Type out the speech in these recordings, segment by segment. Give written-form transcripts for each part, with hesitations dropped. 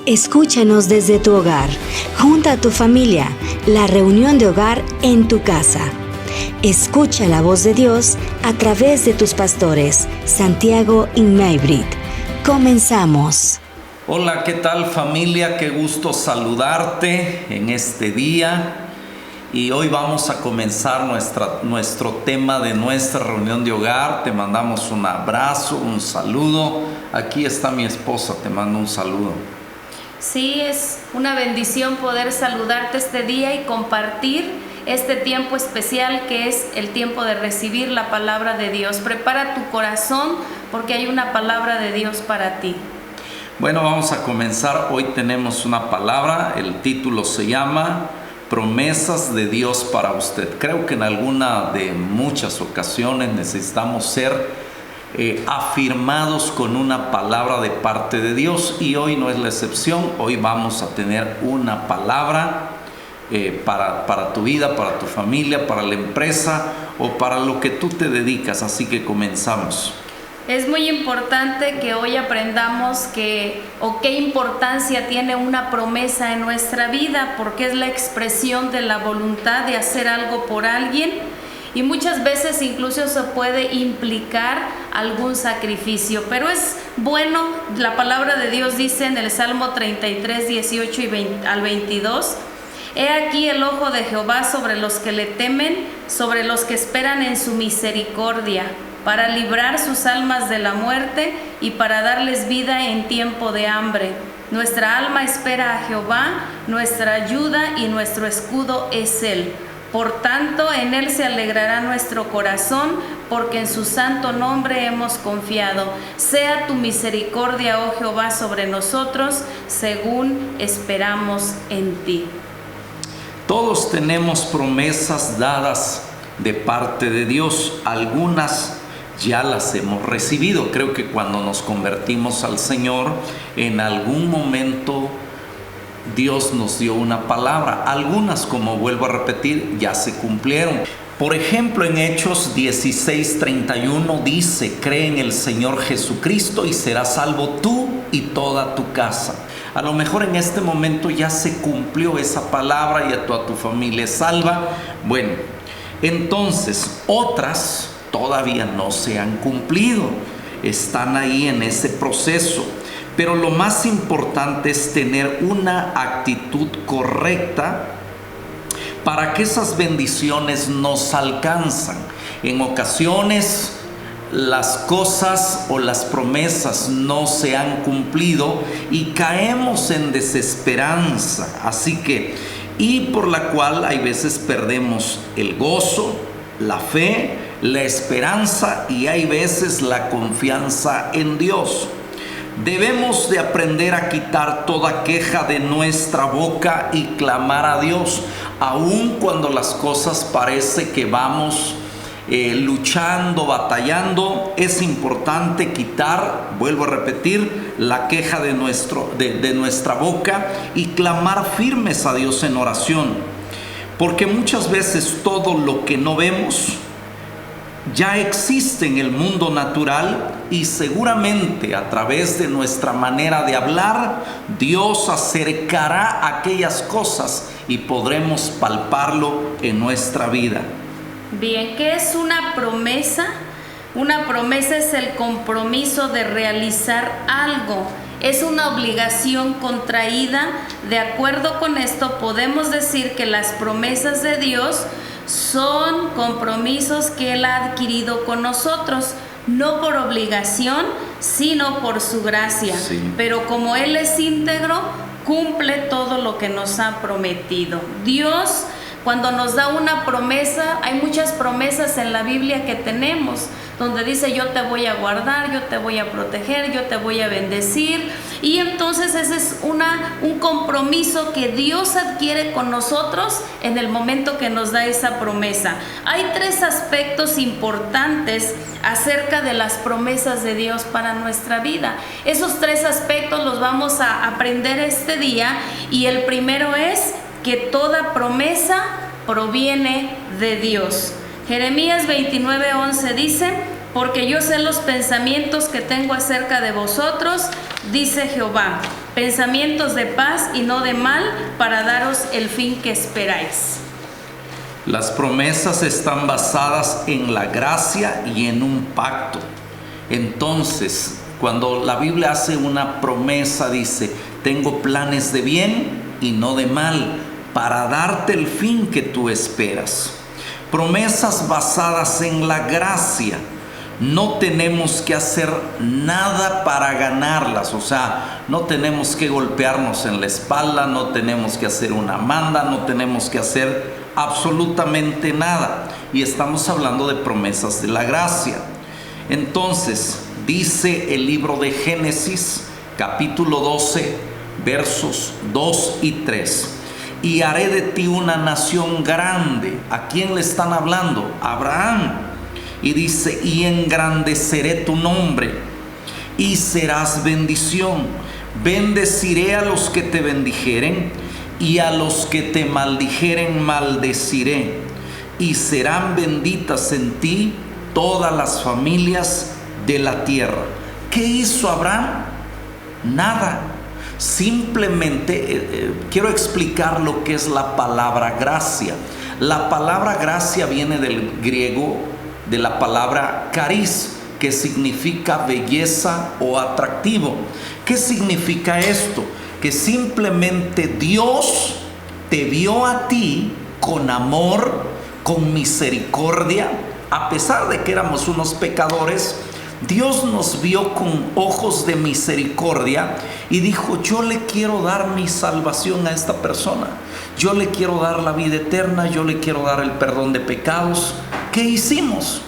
Escúchanos desde tu hogar, junto a tu familia, la reunión de hogar en tu casa. Escucha la voz de Dios a través de tus pastores, Santiago y Maybrit. Comenzamos. Hola, ¿qué tal familia? Qué gusto saludarte en este día. Y hoy vamos a comenzar nuestro tema de nuestra reunión de hogar. Te mandamos un abrazo, un saludo. Aquí está mi esposa, te mando un saludo. Sí, es una bendición poder saludarte este día y compartir este tiempo especial que es el tiempo de recibir la palabra de Dios. Prepara tu corazón porque hay una palabra de Dios para ti. Bueno, vamos a comenzar. Hoy tenemos una palabra. El título se llama Promesas de Dios para usted. Creo que en alguna de muchas ocasiones necesitamos ser afirmados con una palabra de parte de Dios, y hoy no es la excepción. Hoy vamos a tener una palabra para tu vida, para tu familia, para la empresa o para lo que tú te dedicas. Así que comenzamos. Es muy importante que hoy aprendamos qué importancia tiene una promesa en nuestra vida, porque es la expresión de la voluntad de hacer algo por alguien. Y muchas veces incluso se puede implicar algún sacrificio. Pero es bueno, la palabra de Dios dice en el Salmo 33, 18 al 22, He aquí el ojo de Jehová sobre los que le temen, sobre los que esperan en su misericordia, para librar sus almas de la muerte y para darles vida en tiempo de hambre. Nuestra alma espera a Jehová, nuestra ayuda y nuestro escudo es Él. Por tanto, en Él se alegrará nuestro corazón, porque en su santo nombre hemos confiado. Sea tu misericordia, oh Jehová, sobre nosotros, según esperamos en ti. Todos tenemos promesas dadas de parte de Dios. Algunas ya las hemos recibido. Creo que cuando nos convertimos al Señor, en algún momento Dios nos dio una palabra. Algunas, como vuelvo a repetir, ya se cumplieron. Por ejemplo, en Hechos 16:31 dice: cree en el Señor Jesucristo y serás salvo tú y toda tu casa. A lo mejor en este momento ya se cumplió esa palabra y a toda tu familia es salva. Bueno, entonces otras todavía no se han cumplido. Están ahí en ese proceso. Pero lo más importante es tener una actitud correcta para que esas bendiciones nos alcanzan. En ocasiones las cosas o las promesas no se han cumplido y caemos en desesperanza. Y por la cual hay veces perdemos el gozo, la fe, la esperanza y hay veces la confianza en Dios. Debemos de aprender a quitar toda queja de nuestra boca y clamar a Dios, aun cuando las cosas parece que vamos luchando, batallando. Es importante quitar, vuelvo a repetir, la queja de nuestra boca y clamar firmes a Dios en oración, porque muchas veces todo lo que no vemos ya existe en el mundo natural, y seguramente a través de nuestra manera de hablar, Dios acercará aquellas cosas y podremos palparlo en nuestra vida. Bien, ¿qué es una promesa? Una promesa es el compromiso de realizar algo. Es una obligación contraída. De acuerdo con esto, podemos decir que las promesas de Dios son compromisos que Él ha adquirido con nosotros, no por obligación, sino por su gracia. Sí. Pero como Él es íntegro, cumple todo lo que nos ha prometido. Dios, cuando nos da una promesa, hay muchas promesas en la Biblia que tenemos, donde dice: yo te voy a guardar, yo te voy a proteger, yo te voy a bendecir. Y entonces ese es un compromiso que Dios adquiere con nosotros en el momento que nos da esa promesa. Hay 3 aspectos importantes acerca de las promesas de Dios para nuestra vida. Esos 3 aspectos los vamos a aprender este día, y el primero es que toda promesa proviene de Dios. Jeremías 29:11 dice: porque yo sé los pensamientos que tengo acerca de vosotros, dice Jehová, pensamientos de paz y no de mal, para daros el fin que esperáis. Las promesas están basadas en la gracia y en un pacto. Entonces, cuando la Biblia hace una promesa, dice, tengo planes de bien y no de mal, para darte el fin que tú esperas. Promesas basadas en la gracia. No tenemos que hacer nada para ganarlas, o sea, no tenemos que golpearnos en la espalda, no tenemos que hacer una manda, no tenemos que hacer absolutamente nada. Y estamos hablando de promesas de la gracia. Entonces, dice el libro de Génesis, capítulo 12, versos 2 y 3. Y haré de ti una nación grande. ¿A quién le están hablando? A Abraham. Y dice, y engrandeceré tu nombre y serás bendición. Bendeciré a los que te bendijeren y a los que te maldijeren maldeciré. Y serán benditas en ti todas las familias de la tierra. ¿Qué hizo Abraham? Nada. Simplemente quiero explicar lo que es la palabra gracia. La palabra gracia viene del griego, de la palabra caris, que significa belleza o atractivo. ¿Qué significa esto? Que simplemente Dios te vio a ti con amor, con misericordia. A pesar de que éramos unos pecadores, Dios nos vio con ojos de misericordia y dijo, yo le quiero dar mi salvación a esta persona. Yo le quiero dar la vida eterna, yo le quiero dar el perdón de pecados. ¿Qué hicimos?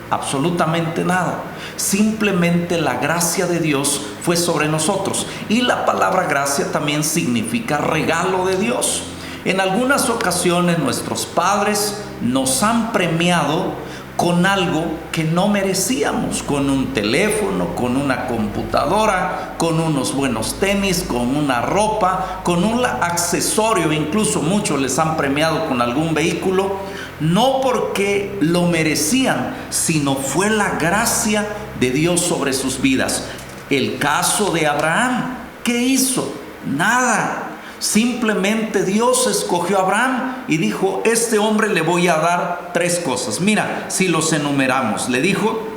Absolutamente nada. Simplemente la gracia de Dios fue sobre nosotros. Y la palabra gracia también significa regalo de Dios. En algunas ocasiones nuestros padres nos han premiado con algo que no merecíamos, con un teléfono, con una computadora, con unos buenos tenis, con una ropa, con un accesorio. Incluso muchos les han premiado con algún vehículo, no porque lo merecían, sino fue la gracia de Dios sobre sus vidas. El caso de Abraham, ¿qué hizo? Nada. Simplemente Dios escogió a Abraham y dijo, este hombre le voy a dar 3 cosas. Mira, si los enumeramos, le dijo,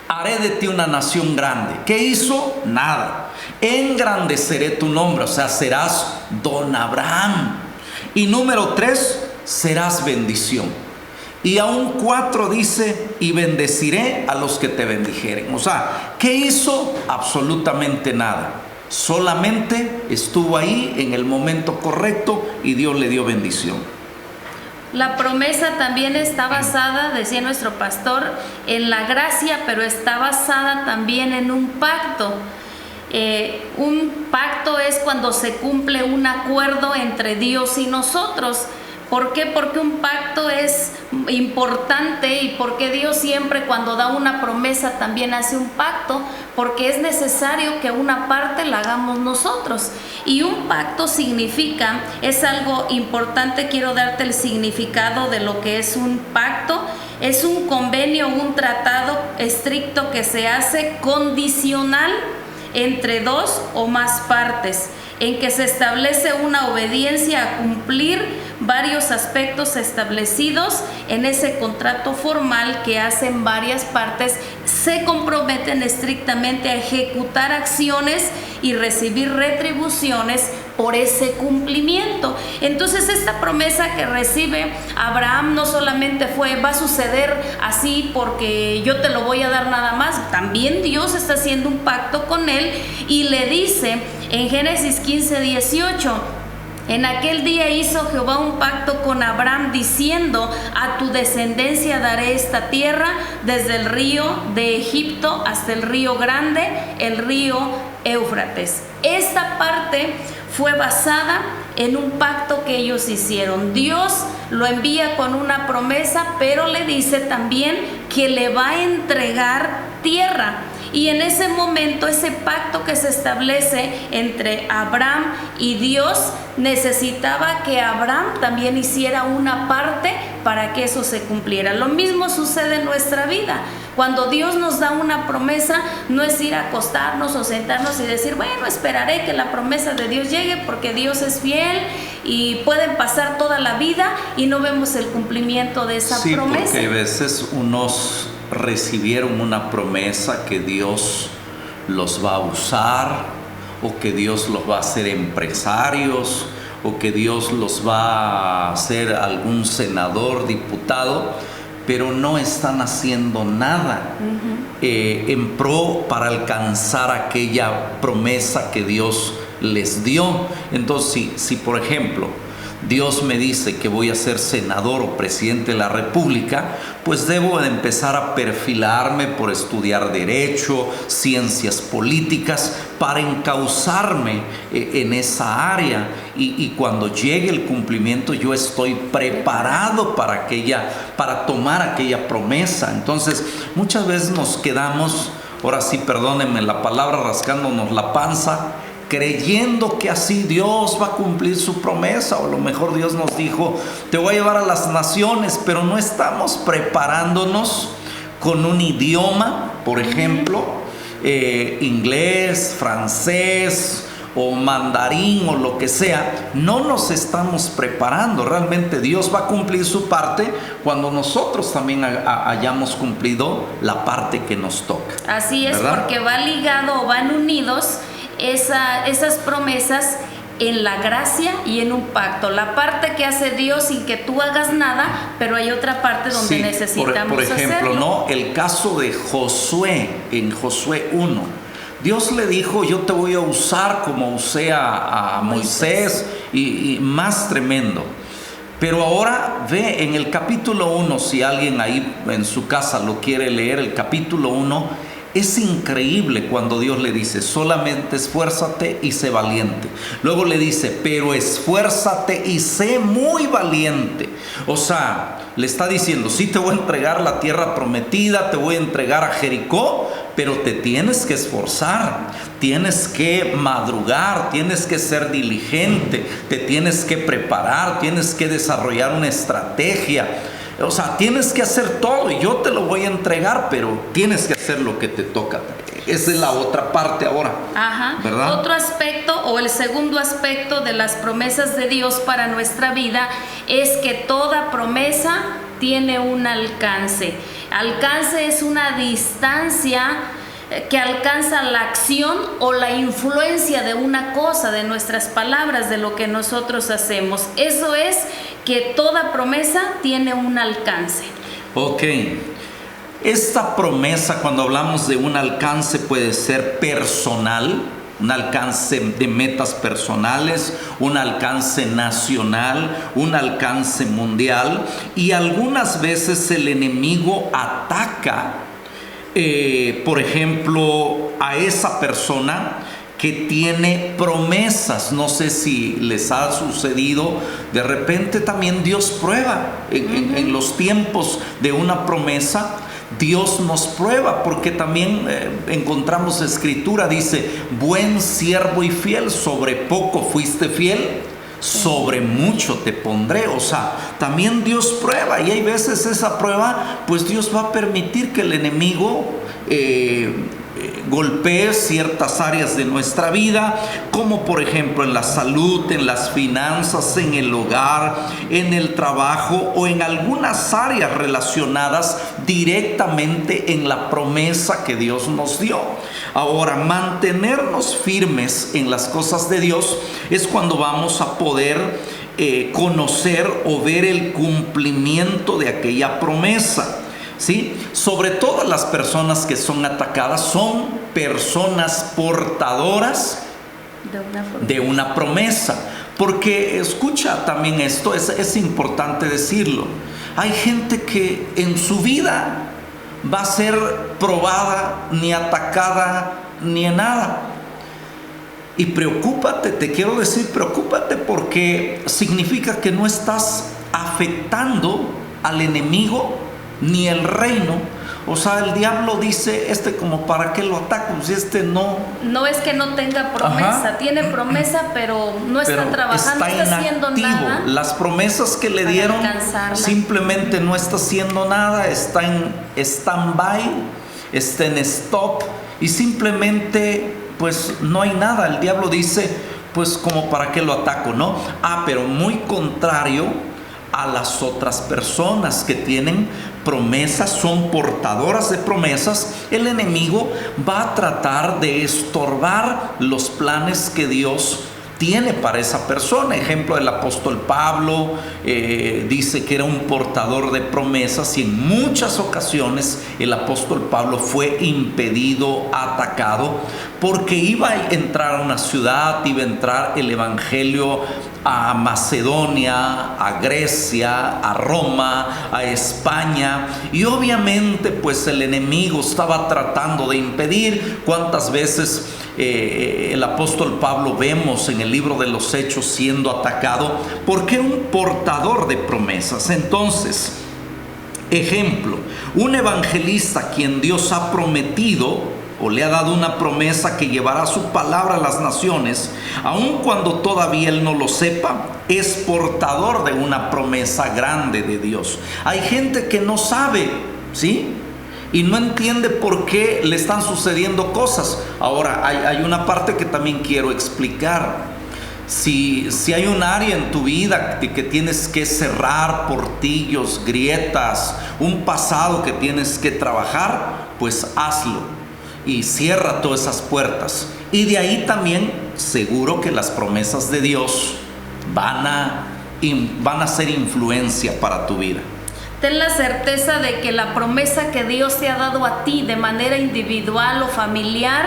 haré de ti una nación grande. ¿Qué hizo? Nada. Engrandeceré tu nombre, o sea, serás don Abraham. Y número 3, serás bendición. Y aún 4 dice, y bendeciré a los que te bendijeren. O sea, ¿qué hizo? Absolutamente nada. Solamente estuvo ahí en el momento correcto y Dios le dio bendición. La promesa también está basada, decía nuestro pastor, en la gracia, pero está basada también en un pacto. Un pacto es cuando se cumple un acuerdo entre Dios y nosotros. ¿Por qué? Porque un pacto es importante y porque Dios siempre cuando da una promesa también hace un pacto, porque es necesario que una parte la hagamos nosotros. Y un pacto significa, es algo importante, quiero darte el significado de lo que es un pacto. Es un convenio, un tratado estricto que se hace condicional entre 2 o más partes, en que se establece una obediencia a cumplir varios aspectos establecidos en ese contrato formal que hacen varias partes, se comprometen estrictamente a ejecutar acciones y recibir retribuciones por ese cumplimiento. Entonces esta promesa que recibe Abraham no solamente va a suceder así porque yo te lo voy a dar nada más, también Dios está haciendo un pacto con él y le dice en Génesis 15:18, en aquel día hizo Jehová un pacto con Abraham diciendo, a tu descendencia daré esta tierra desde el río de Egipto hasta el río grande, el río Éufrates. Esta parte fue basada en un pacto que ellos hicieron. Dios lo envía con una promesa, pero le dice también que le va a entregar tierra. y en ese momento ese pacto que se establece entre Abraham y Dios necesitaba que Abraham también hiciera una parte para que eso se cumpliera. Lo mismo sucede en nuestra vida. Cuando Dios nos da una promesa, no es ir a acostarnos o sentarnos y decir, bueno, esperaré que la promesa de Dios llegue porque Dios es fiel, y pueden pasar toda la vida y no vemos el cumplimiento de esa promesa. Sí, porque a veces unos recibieron una promesa que Dios los va a usar, o que Dios los va a hacer empresarios, o que Dios los va a hacer algún senador, diputado, pero no están haciendo nada en pro para alcanzar aquella promesa que Dios les dio. Entonces, si por ejemplo Dios me dice que voy a ser senador o presidente de la República, pues debo de empezar a perfilarme por estudiar derecho, ciencias políticas, para encauzarme en esa área, y cuando llegue el cumplimiento yo estoy preparado para tomar aquella promesa. Entonces muchas veces nos quedamos, ahora sí, perdónenme la palabra, rascándonos la panza, creyendo que así Dios va a cumplir su promesa, o a lo mejor Dios nos dijo, te voy a llevar a las naciones, pero no estamos preparándonos con un idioma, por ejemplo, inglés, francés o mandarín o lo que sea. No nos estamos preparando. Realmente Dios va a cumplir su parte cuando nosotros también hayamos cumplido la parte que nos toca. Así es, ¿verdad? porque va ligado o van unidos esas promesas en la gracia y en un pacto. La parte que hace Dios sin que tú hagas nada, pero hay otra parte donde necesitamos por ejemplo, hacerlo. ¿no? El caso de Josué, en Josué 1. Dios le dijo, yo te voy a usar como usé a Moisés, y más tremendo. Pero ahora ve en el capítulo 1, si alguien ahí en su casa lo quiere leer, el capítulo 1, es increíble cuando Dios le dice, solamente esfuérzate y sé valiente. Luego le dice, pero esfuérzate y sé muy valiente. O sea, le está diciendo, sí te voy a entregar la tierra prometida, te voy a entregar a Jericó, pero te tienes que esforzar, tienes que madrugar, tienes que ser diligente, te tienes que preparar, tienes que desarrollar una estrategia. O sea, tienes que hacer todo y yo te lo voy a entregar, pero tienes que hacer lo que te toca. Esa es la otra parte ahora. Ajá. ¿Verdad? Otro aspecto, o el segundo aspecto de las promesas de Dios para nuestra vida, es que toda promesa tiene un alcance. Alcance es una distancia que alcanza la acción o la influencia de una cosa, de nuestras palabras, de lo que nosotros hacemos. Eso es que toda promesa tiene un alcance. Ok. Esta promesa, cuando hablamos de un alcance, puede ser personal, un alcance de metas personales, un alcance nacional, un alcance mundial, y algunas veces el enemigo ataca, por ejemplo, a esa persona que tiene promesas. No sé si les ha sucedido, de repente también Dios prueba en los tiempos de una promesa. Dios nos prueba, porque también encontramos escritura, dice, buen siervo y fiel, sobre poco fuiste fiel, sobre mucho te pondré. O sea, también Dios prueba, y hay veces esa prueba, pues Dios va a permitir que el enemigo golpee ciertas áreas de nuestra vida, como por ejemplo en la salud, en las finanzas, en el hogar, en el trabajo, o en algunas áreas relacionadas directamente en la promesa que Dios nos dio. Ahora, mantenernos firmes en las cosas de Dios es cuando vamos a poder conocer o ver el cumplimiento de aquella promesa. ¿Sí? Sobre todo las personas que son atacadas son personas portadoras de una promesa. Porque escucha también esto, es importante decirlo. Hay gente que en su vida va a ser probada, ni atacada, ni en nada. Y preocúpate, te quiero decir, preocúpate, porque significa que no estás afectando al enemigo ni el reino, O sea, el diablo dice, como para qué lo ataco, si no... No es que no tenga promesa, Ajá. Tiene promesa, pero no está trabajando, no está haciendo nada. Las promesas que le dieron simplemente no está haciendo nada, está en stand-by, está en stop y simplemente pues no hay nada. El diablo dice, pues como para qué lo ataco, ¿no? Pero muy contrario a las otras personas que tienen promesas, son portadoras de promesas. El enemigo va a tratar de estorbar los planes que Dios tiene para esa persona. Ejemplo, el apóstol Pablo dice que era un portador de promesas, y en muchas ocasiones el apóstol Pablo fue impedido, atacado, porque iba a entrar a una ciudad, iba a entrar el evangelio a Macedonia, a Grecia, a Roma, a España, y obviamente pues el enemigo estaba tratando de impedir. ¿Cuántas veces el apóstol Pablo vemos en el libro de los Hechos siendo atacado? Porque era un portador de promesas. Entonces, ejemplo, un evangelista a quien Dios ha prometido o le ha dado una promesa que llevará su palabra a las naciones, aun cuando todavía él no lo sepa, es portador de una promesa grande de Dios. Hay gente que no sabe, ¿sí?, y no entiende por qué le están sucediendo cosas. Ahora, hay una parte que también quiero explicar. Si hay un área en tu vida que tienes que cerrar, portillos, grietas, un pasado que tienes que trabajar, pues hazlo y cierra todas esas puertas. Y de ahí también seguro que las promesas de Dios van a ser influencia para tu vida. Ten la certeza de que la promesa que Dios te ha dado a ti de manera individual o familiar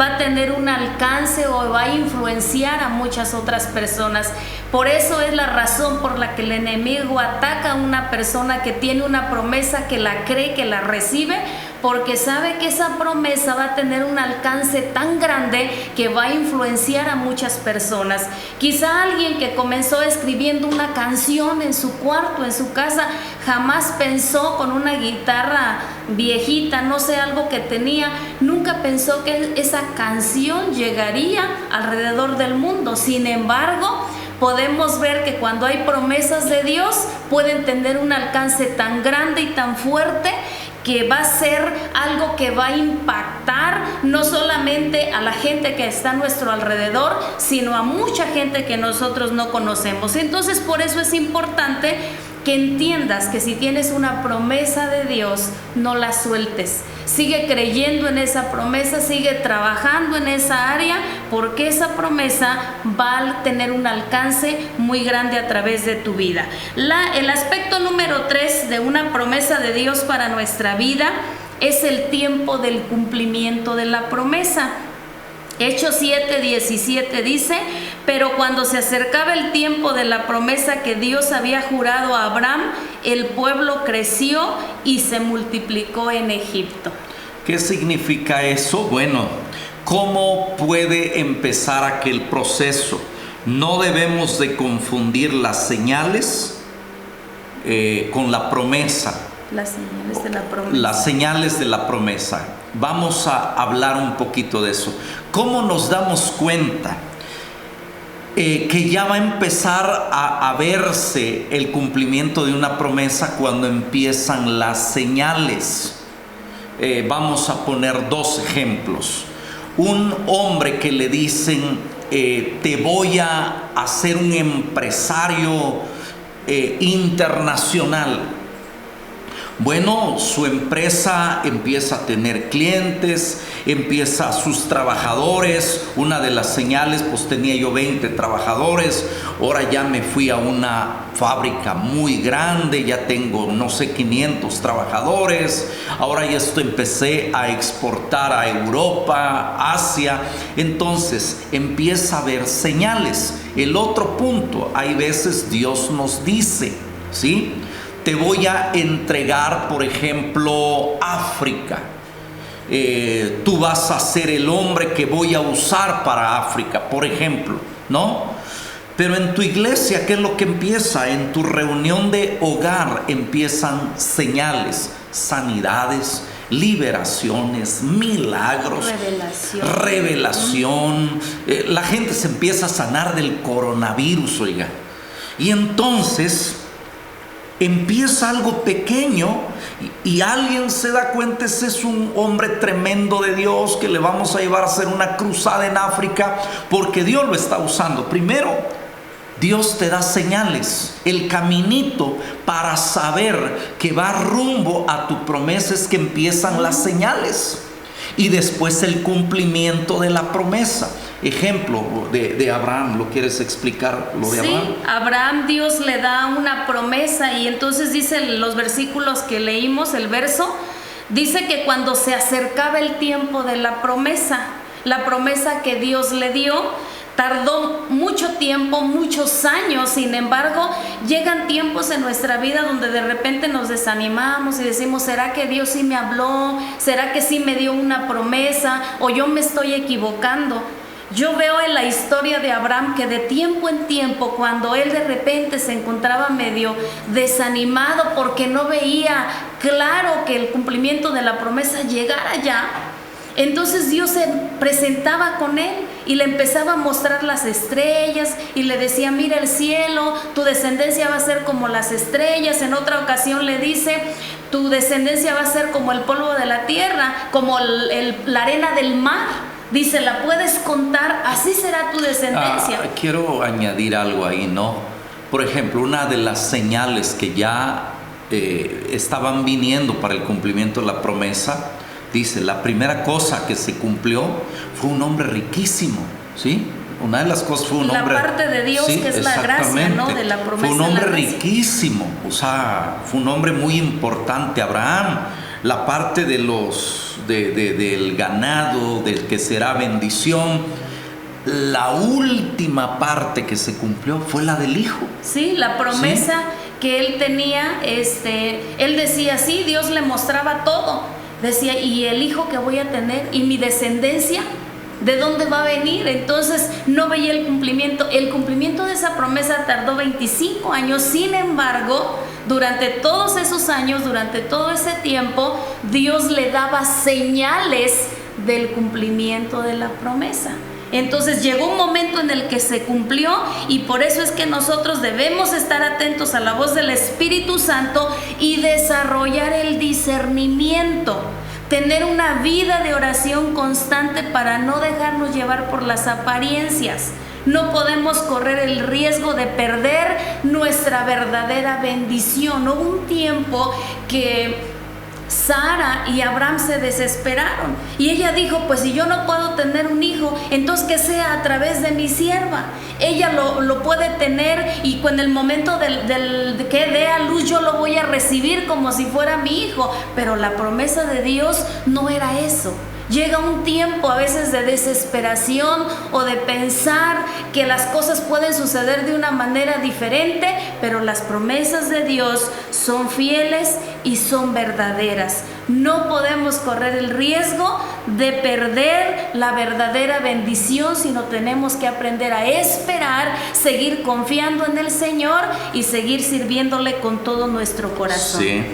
va a tener un alcance o va a influenciar a muchas otras personas. Por eso es la razón por la que el enemigo ataca a una persona que tiene una promesa, que la cree, que la recibe, porque sabe que esa promesa va a tener un alcance tan grande que va a influenciar a muchas personas. Quizá alguien que comenzó escribiendo una canción en su cuarto, en su casa, jamás pensó, con una guitarra viejita, no sé, algo que tenía, nunca pensó que esa canción llegaría alrededor del mundo. Sin embargo, podemos ver que cuando hay promesas de Dios, pueden tener un alcance tan grande y tan fuerte que va a ser algo que va a impactar no solamente a la gente que está a nuestro alrededor, sino a mucha gente que nosotros no conocemos. Entonces, por eso es importante que entiendas que si tienes una promesa de Dios, no la sueltes. Sigue creyendo en esa promesa, sigue trabajando en esa área, porque esa promesa va a tener un alcance muy grande a través de tu vida. El aspecto número 3 de una promesa de Dios para nuestra vida es el tiempo del cumplimiento de la promesa. Hechos 7:17 dice: pero cuando se acercaba el tiempo de la promesa que Dios había jurado a Abraham, el pueblo creció y se multiplicó en Egipto. ¿Qué significa eso? Bueno, ¿cómo puede empezar aquel proceso? No debemos de confundir las señales con la promesa. Las señales de la promesa. Las señales de la promesa. Vamos a hablar un poquito de eso. ¿Cómo nos damos cuenta que ya va a empezar a verse el cumplimiento de una promesa? Cuando empiezan las señales. Vamos a poner 2 ejemplos. Un hombre que le dicen, te voy a hacer un empresario internacional. Bueno, su empresa empieza a tener clientes, empieza sus trabajadores. Una de las señales, pues tenía yo 20 trabajadores, ahora ya me fui a una fábrica muy grande, ya tengo, no sé, 500 trabajadores, ahora ya empecé a exportar a Europa, Asia. Entonces empieza a haber señales. El otro punto, hay veces Dios nos dice, ¿sí?, te voy a entregar, por ejemplo, África. Tú vas a ser el hombre que voy a usar para África, por ejemplo, ¿no? Pero en tu iglesia, ¿qué es lo que empieza? En tu reunión de hogar empiezan señales. sanidades, liberaciones, milagros, revelación. La gente se empieza a sanar del coronavirus, oiga. Y entonces empieza algo pequeño y alguien se da cuenta, ese es un hombre tremendo de Dios que le vamos a llevar a hacer una cruzada en África, porque Dios lo está usando. Primero, Dios te da señales. El caminito para saber que va rumbo a tu promesa es que empiezan las señales y después el cumplimiento de la promesa. Ejemplo de Abraham, ¿lo quieres explicar lo de Abraham? Sí, Abraham, Dios le da una promesa y entonces dice los versículos que leímos, el verso, dice que cuando se acercaba el tiempo de la promesa que Dios le dio, tardó mucho tiempo, muchos años. Sin embargo, llegan tiempos en nuestra vida donde de repente nos desanimamos y decimos, ¿será que Dios sí me habló? ¿Será que sí me dio una promesa? ¿O yo me estoy equivocando? Yo veo en la historia de Abraham que de tiempo en tiempo, cuando él de repente se encontraba medio desanimado porque no veía claro que el cumplimiento de la promesa llegara ya, entonces Dios se presentaba con él y le empezaba a mostrar las estrellas y le decía, mira el cielo, tu descendencia va a ser como las estrellas. En otra ocasión le dice, tu descendencia va a ser como el polvo de la tierra, como la arena del mar. Dice, la puedes contar, así será tu descendencia. Quiero añadir algo ahí, ¿no? Por ejemplo, una de las señales que ya estaban viniendo para el cumplimiento de la promesa, dice, la primera cosa que se cumplió fue un hombre riquísimo, ¿sí? Una de las cosas fue un hombre... La parte de Dios, sí, que es la gracia, ¿no? De la promesa. Fue un hombre riquísimo, o sea, fue un hombre muy importante, Abraham. La parte de del ganado, del que será bendición. La última parte que se cumplió fue la del hijo. Sí, la promesa, ¿sí?, que él tenía, él decía, sí, Dios le mostraba todo. Decía, y el hijo que voy a tener y mi descendencia, ¿de dónde va a venir? Entonces no veía el cumplimiento. El cumplimiento de esa promesa tardó 25 años. Sin embargo, durante todos esos años, durante todo ese tiempo, Dios le daba señales del cumplimiento de la promesa. Entonces llegó un momento en el que se cumplió, y por eso es que nosotros debemos estar atentos a la voz del Espíritu Santo y desarrollar el discernimiento. Tener una vida de oración constante para no dejarnos llevar por las apariencias. No podemos correr el riesgo de perder nuestra verdadera bendición. Hubo un tiempo que Sara y Abraham se desesperaron y ella dijo, pues si yo no puedo tener un hijo, entonces que sea a través de mi sierva. Ella lo puede tener y en el momento de que dé a luz yo lo voy a recibir como si fuera mi hijo. Pero la promesa de Dios no era eso. Llega un tiempo a veces de desesperación o de pensar que las cosas pueden suceder de una manera diferente, pero las promesas de Dios son fieles y son verdaderas. No podemos correr el riesgo de perder la verdadera bendición, sino tenemos que aprender a esperar, seguir confiando en el Señor y seguir sirviéndole con todo nuestro corazón. Sí.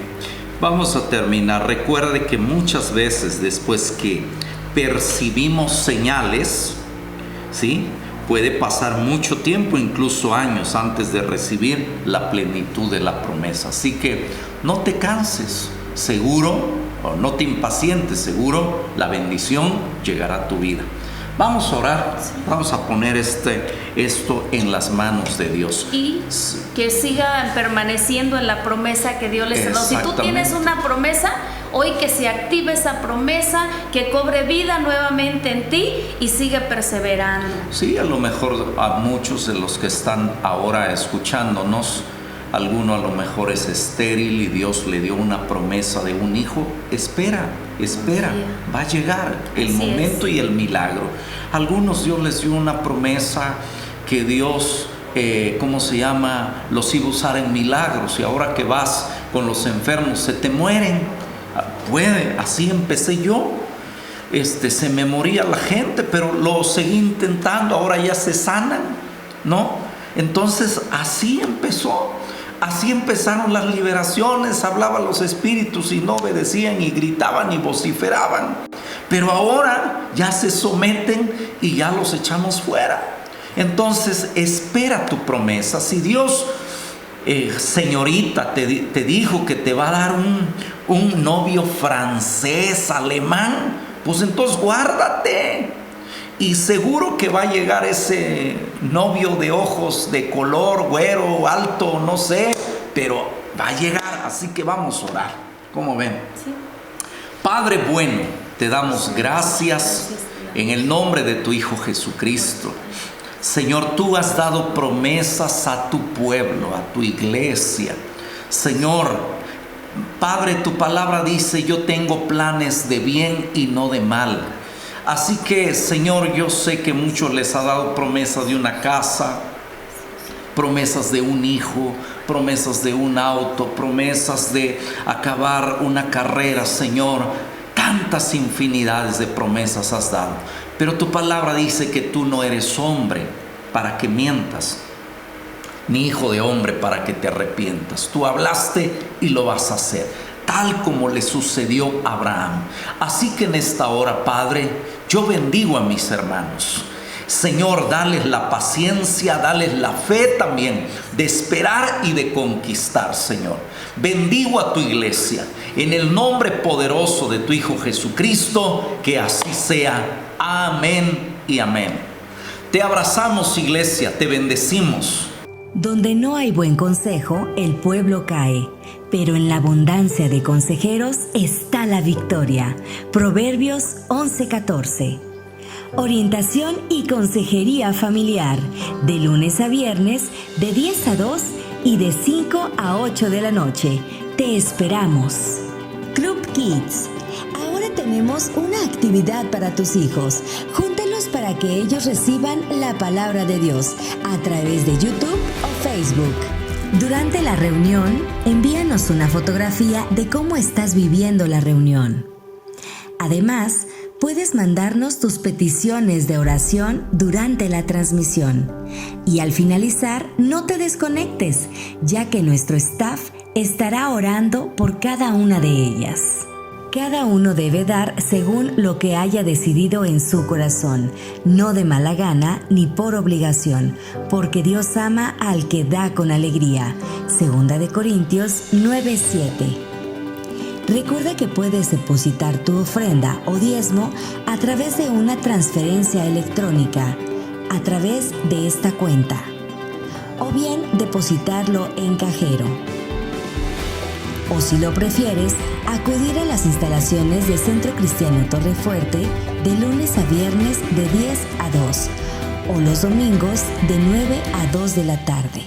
Vamos a terminar. Recuerde que muchas veces después que percibimos señales, ¿sí?, puede pasar mucho tiempo, incluso años, antes de recibir la plenitud de la promesa. Así que no te canses, seguro, o no te impacientes, seguro la bendición llegará a tu vida. Vamos a orar, vamos a poner esto en las manos de Dios. Y que sigan permaneciendo en la promesa que Dios les ha dado. Si tú tienes una promesa, hoy que se active esa promesa, que cobre vida nuevamente en ti y sigue perseverando. Sí, a lo mejor a muchos de los que están ahora escuchándonos, alguno a lo mejor es estéril y Dios le dio una promesa de un hijo. Espera, va a llegar el momento y el milagro. Algunos Dios les dio una promesa que Dios, los iba a usar en milagros, y ahora que vas con los enfermos se te mueren. Así empecé yo. Se me moría la gente, pero lo seguí intentando, ahora ya se sanan, ¿no? Entonces así empezó. Así empezaron las liberaciones, hablaban los espíritus y no obedecían y gritaban y vociferaban. Pero ahora ya se someten y ya los echamos fuera. Entonces espera tu promesa. Si Dios, señorita, te dijo que te va a dar un novio francés, alemán, pues entonces guárdate. Y seguro que va a llegar ese novio de ojos de color, güero, alto, no sé, pero va a llegar, así que vamos a orar. ¿Cómo ven? Sí. Padre bueno, te damos gracias en el nombre de tu Hijo Jesucristo. Señor, tú has dado promesas a tu pueblo, a tu iglesia. Señor, Padre, tu palabra dice, yo tengo planes de bien y no de mal. Así que, Señor, yo sé que muchos les ha dado promesas de una casa, promesas de un hijo, promesas de un auto, promesas de acabar una carrera, Señor. Tantas infinidades de promesas has dado. Pero tu palabra dice que tú no eres hombre para que mientas, ni hijo de hombre para que te arrepientas. Tú hablaste y lo vas a hacer, tal como le sucedió a Abraham. Así que en esta hora, Padre, yo bendigo a mis hermanos. Señor, dales la paciencia, dales la fe también de esperar y de conquistar, Señor. Bendigo a tu iglesia en el nombre poderoso de tu Hijo Jesucristo, que así sea. Amén y amén. Te abrazamos, iglesia, te bendecimos. Donde no hay buen consejo, el pueblo cae, pero en la abundancia de consejeros está la victoria. Proverbios 11:14. Orientación y consejería familiar, de lunes a viernes, de 10 a 2 y de 5 a 8 de la noche. Te esperamos. Club Kids. Ahora tenemos una actividad para tus hijos. Júntalos para que ellos reciban la palabra de Dios a través de YouTube o Facebook. Durante la reunión, envíanos una fotografía de cómo estás viviendo la reunión. Además, puedes mandarnos tus peticiones de oración durante la transmisión. Y al finalizar, no te desconectes, ya que nuestro staff estará orando por cada una de ellas. Cada uno debe dar según lo que haya decidido en su corazón, no de mala gana ni por obligación, porque Dios ama al que da con alegría. 2 Corintios 9:7. Recuerda que puedes depositar tu ofrenda o diezmo a través de una transferencia electrónica, a través de esta cuenta, o bien depositarlo en cajero. O si lo prefieres, acudir a las instalaciones de Centro Cristiano Torrefuerte de lunes a viernes de 10 a 2 o los domingos de 9 a 2 de la tarde.